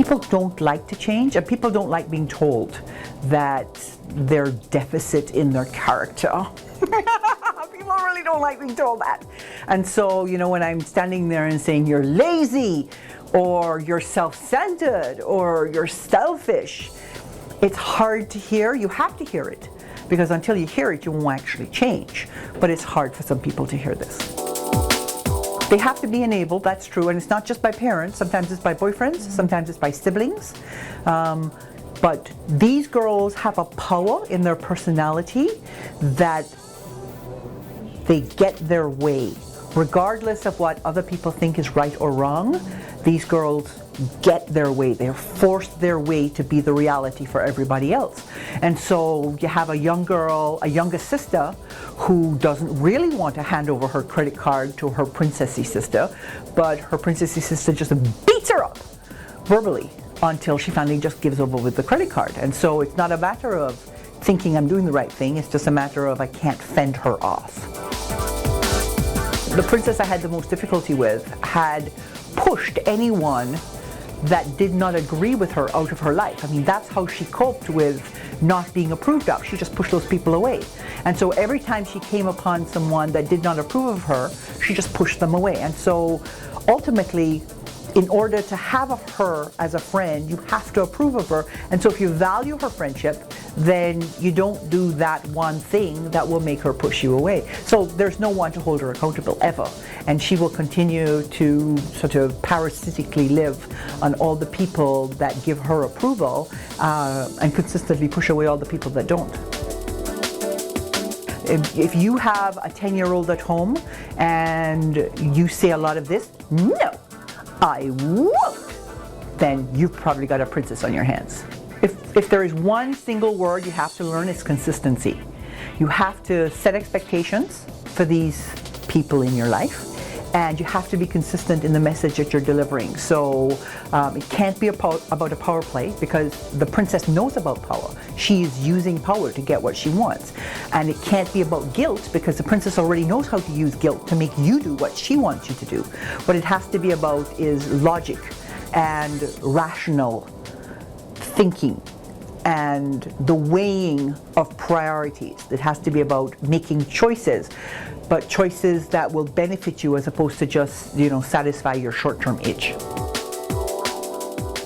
people don't like to change, and people don't like being told that they're deficit in their character. People really don't like being told that. And so, you know, when I'm standing there and saying you're lazy, or you're self-centered, or you're selfish, it's hard to hear. You have to hear it, because until you hear it, you won't actually change. But it's hard for some people to hear this. They have to be enabled, that's true, and it's not just by parents. Sometimes it's by boyfriends, sometimes it's by siblings. But these girls have a power in their personality that they get their way. Regardless of what other people think is right or wrong, these girls get their way. They're forced their way to be the reality for everybody else. And so you have a young girl, a younger sister, who doesn't really want to hand over her credit card to her princessy sister, but her princessy sister just beats her up verbally until she finally just gives over with the credit card. And so it's not a matter of thinking I'm doing the right thing, it's just a matter of I can't fend her off. The princess I had the most difficulty with had pushed anyone that did not agree with her out of her life. I mean, that's how she coped with not being approved of. She just pushed those people away. And so every time she came upon someone that did not approve of her, she just pushed them away. And so ultimately, in order to have her as a friend, you have to approve of her. And so if you value her friendship, then you don't do that one thing that will make her push you away. So there's no one to hold her accountable ever. And she will continue to sort of parasitically live on all the people that give her approval and consistently push away all the people that don't. If you have a 10-year-old at home and you say a lot of this, no, I won't, then you've probably got a princess on your hands. If there is one single word you have to learn, it's consistency. You have to set expectations for these people in your life, and you have to be consistent in the message that you're delivering. So it can't be about a power play, because the princess knows about power. She is using power to get what she wants. And it can't be about guilt, because the princess already knows how to use guilt to make you do what she wants you to do. What it has to be about is logic and rational thinking and the weighing of priorities. It has to be about making choices, but choices that will benefit you as opposed to just, you know, satisfy your short-term itch.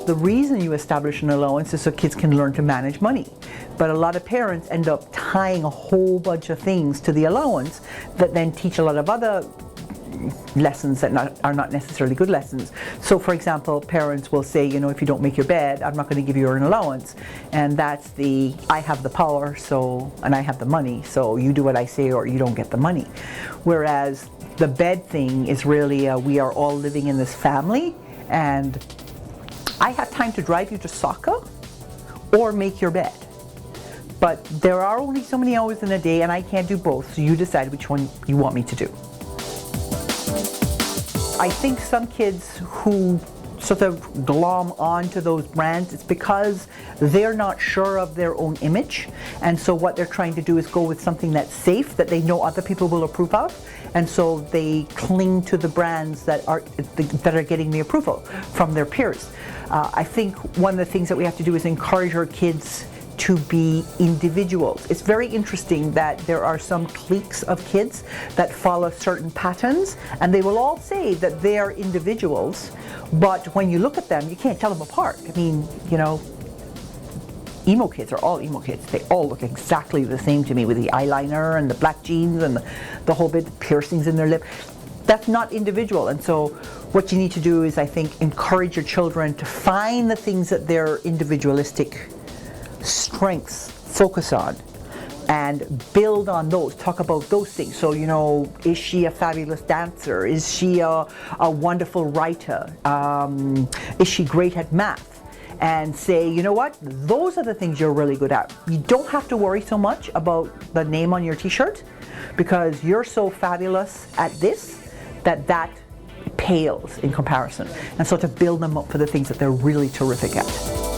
The reason you establish an allowance is so kids can learn to manage money. But a lot of parents end up tying a whole bunch of things to the allowance that then teach a lot of other lessons that are not necessarily good lessons. So for example, parents will say, you know, if you don't make your bed, I'm not going to give you an allowance. And that's the, I have the power, so, and I have the money, so you do what I say or you don't get the money. Whereas the bed thing is really, we are all living in this family, and I have time to drive you to soccer or make your bed. But there are only so many hours in a day, and I can't do both, so you decide which one you want me to do. I think some kids who sort of glom onto those brands, it's because they're not sure of their own image, and so what they're trying to do is go with something that's safe, that they know other people will approve of, and so they cling to the brands that are getting the approval from their peers. I think one of the things that we have to do is encourage our kids to be individuals. It's very interesting that there are some cliques of kids that follow certain patterns, and they will all say that they are individuals, but when you look at them, you can't tell them apart. I mean, you know, emo kids are all emo kids. They all look exactly the same to me, with the eyeliner and the black jeans and the whole bit, the piercings in their lip. That's not individual. And so what you need to do is, I think, encourage your children to find the things that their individualistic strengths focus on and build on those, talk about those things. So, you know, is she a fabulous dancer? Is she a wonderful writer? Is she great at math? And say, you know what, those are the things you're really good at. You don't have to worry so much about the name on your t-shirt, because you're so fabulous at this that pales in comparison. And so to build them up for the things that they're really terrific at.